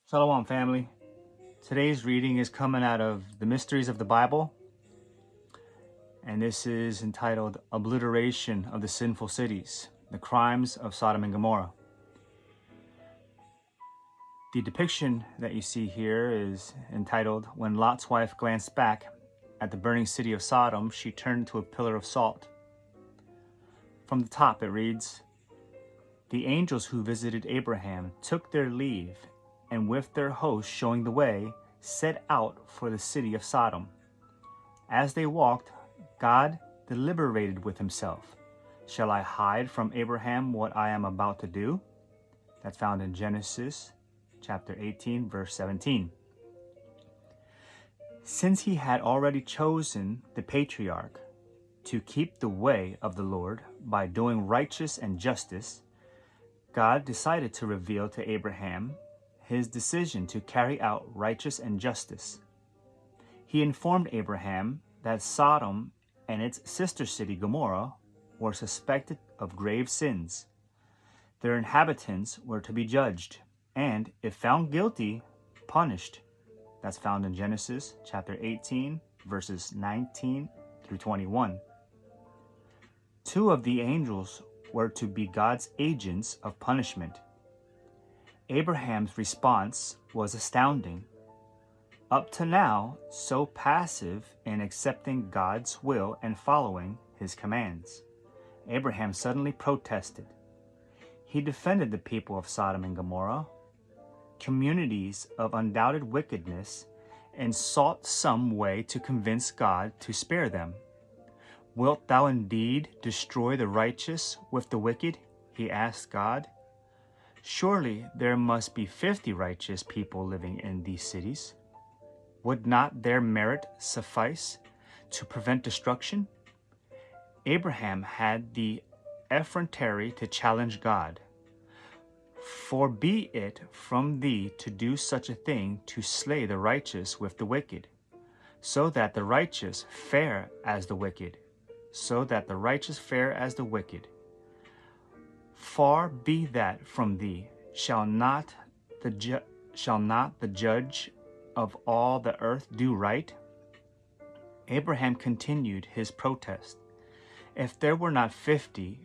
Shalom, family. Today's reading is coming out of the Mysteries of the Bible, and this is entitled Obliteration of the Sinful Cities, the Crimes of Sodom and Gomorrah. The depiction that you see here is entitled, When Lot's wife glanced back at the burning city of Sodom, she turned to a pillar of salt. From the top it reads, The angels who visited Abraham took their leave, and with their host showing the way, set out for the city of Sodom. As they walked, God deliberated with himself. Shall I hide from Abraham what I am about to do? That's found in Genesis chapter 18, verse 17. Since he had already chosen the patriarch to keep the way of the Lord by doing righteous and justice, God decided to reveal to Abraham his decision to carry out righteous and justice. He informed Abraham that Sodom and its sister city Gomorrah were suspected of grave sins. Their inhabitants were to be judged, and if found guilty, punished. That's found in Genesis chapter 18, verses 19 through 21. Two of the angels were to be God's agents of punishment. Abraham's response was astounding. Up to now, so passive in accepting God's will and following his commands, Abraham suddenly protested. He defended the people of Sodom and Gomorrah, communities of undoubted wickedness, and sought some way to convince God to spare them. Wilt thou indeed destroy the righteous with the wicked? He asked God. Surely there must be 50 righteous people living in these cities. Would not their merit suffice to prevent destruction? Abraham had the effrontery to challenge God. For be it from thee to do such a thing, to slay the righteous with the wicked, so that the righteous fare as the wicked, so that the righteous fare as the wicked. Far be that from thee. Shall not the judge of all the earth do right? Abraham continued his protest. If there were not 50,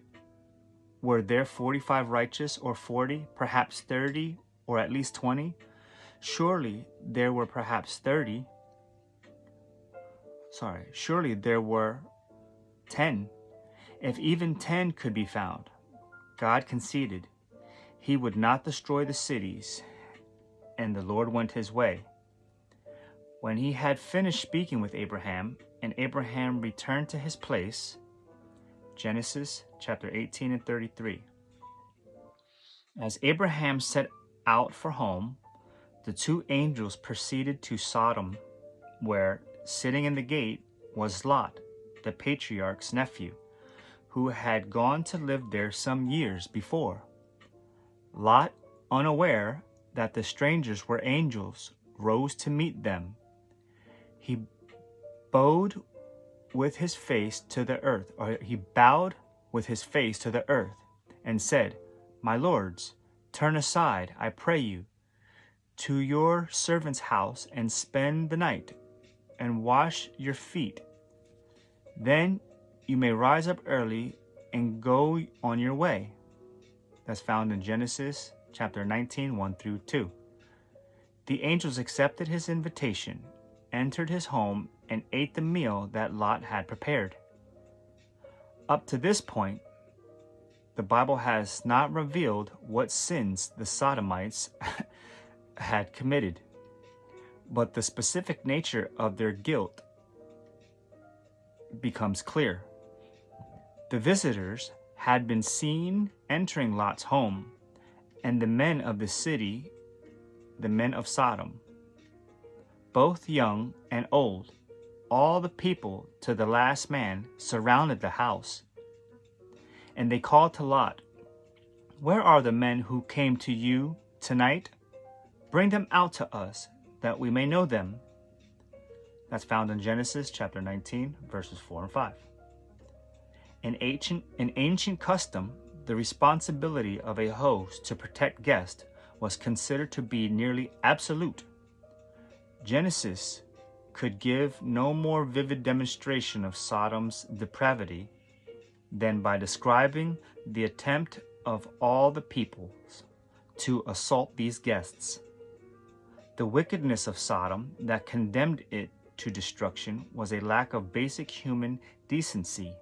were there 45 righteous, or 40, perhaps 30, or at least 20? Surely there were perhaps 30. Surely there were 10. If even 10 could be found. God conceded he would not destroy the cities, and the Lord went his way. When he had finished speaking with Abraham, and Abraham returned to his place, Genesis chapter 18 and 33. As Abraham set out for home, the two angels proceeded to Sodom, where, sitting in the gate, was Lot, the patriarch's nephew, who had gone to live there some years before. Lot, unaware that the strangers were angels, rose to meet them. He bowed with his face to the earth, and said, My lords, turn aside, I pray you, to your servant's house, and spend the night, and wash your feet. Then you may rise up early and go on your way. That's found in Genesis chapter 19, 1 through 2. The angels accepted his invitation, entered his home, and ate the meal that Lot had prepared. Up to this point, the Bible has not revealed what sins the Sodomites had committed, but the specific nature of their guilt becomes clear. The visitors had been seen entering Lot's home, and the men of the city, the men of Sodom, both young and old, all the people to the last man, surrounded the house. And they called to Lot, Where are the men who came to you tonight? Bring them out to us, that we may know them. That's found in Genesis chapter 19, verses 4 and 5. In ancient custom, the responsibility of a host to protect guests was considered to be nearly absolute. Genesis could give no more vivid demonstration of Sodom's depravity than by describing the attempt of all the peoples to assault these guests. The wickedness of Sodom that condemned it to destruction was a lack of basic human decency,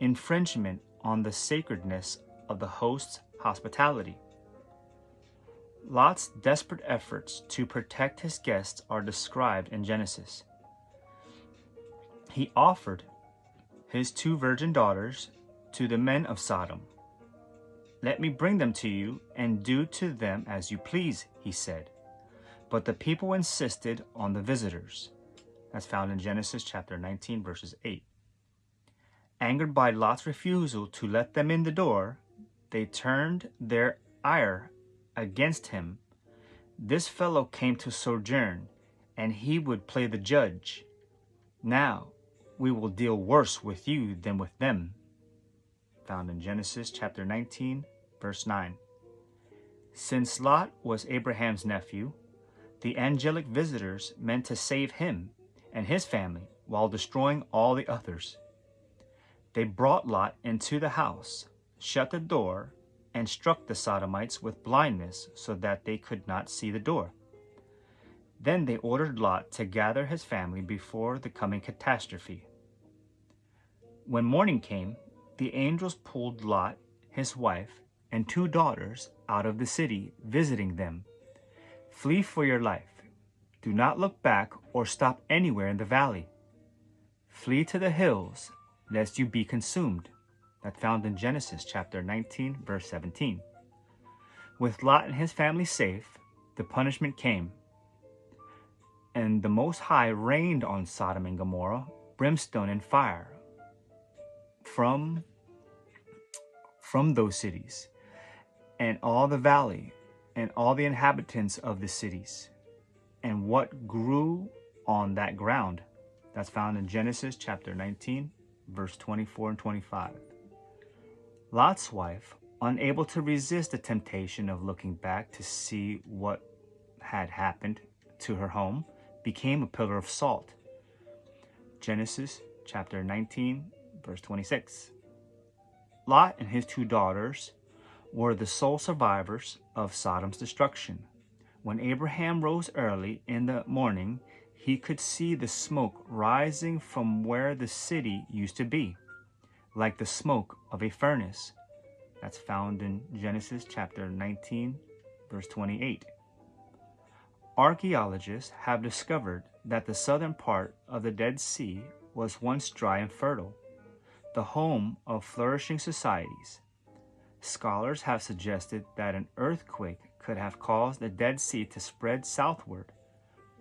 infringement on the sacredness of the host's hospitality. Lot's desperate efforts to protect his guests are described in Genesis. He offered his 2 virgin daughters to the men of Sodom. "Let me bring them to you, and do to them as you please," he said. But the people insisted on the visitors. That's found in Genesis chapter 19, verses 8. Angered by Lot's refusal to let them in the door, they turned their ire against him. "This fellow came to sojourn, and he would play the judge. Now we will deal worse with you than with them." Found in Genesis chapter 19, verse 9. Since Lot was Abraham's nephew, the angelic visitors meant to save him and his family while destroying all the others. They brought Lot into the house, shut the door, and struck the Sodomites with blindness so that they could not see the door. Then they ordered Lot to gather his family before the coming catastrophe. When morning came, the angels pulled Lot, his wife, and 2 daughters out of the city, visiting them. "Flee for your life. Do not look back or stop anywhere in the valley. Flee to the hills, lest you be consumed." That's found in Genesis chapter 19, verse 17. With Lot and his family safe, the punishment came. And the Most High rained on Sodom and Gomorrah brimstone and fire from those cities, and all the valley, and all the inhabitants of the cities, and what grew on that ground. That's found in Genesis chapter 19, verse 24 and 25. Lot's wife, unable to resist the temptation of looking back to see what had happened to her home, became a pillar of salt. Genesis chapter 19, verse 26. Lot and his 2 daughters were the sole survivors of Sodom's destruction. When Abraham rose early in the morning, he could see the smoke rising from where the city used to be, like the smoke of a furnace. That's found in Genesis chapter 19, verse 28. Archaeologists have discovered that the southern part of the Dead Sea was once dry and fertile, the home of flourishing societies. Scholars have suggested that an earthquake could have caused the Dead Sea to spread southward,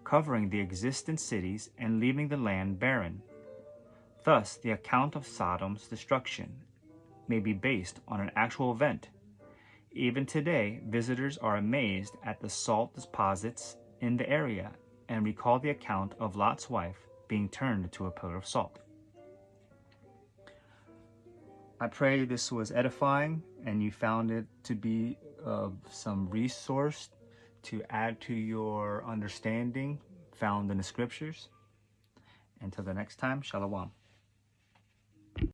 covering the existing cities and leaving the land barren. Thus, the account of Sodom's destruction may be based on an actual event. Even today, visitors are amazed at the salt deposits in the area and recall the account of Lot's wife being turned into a pillar of salt. I pray this was edifying and you found it to be some resource to add to your understanding found in the scriptures. Until the next time, Shalom.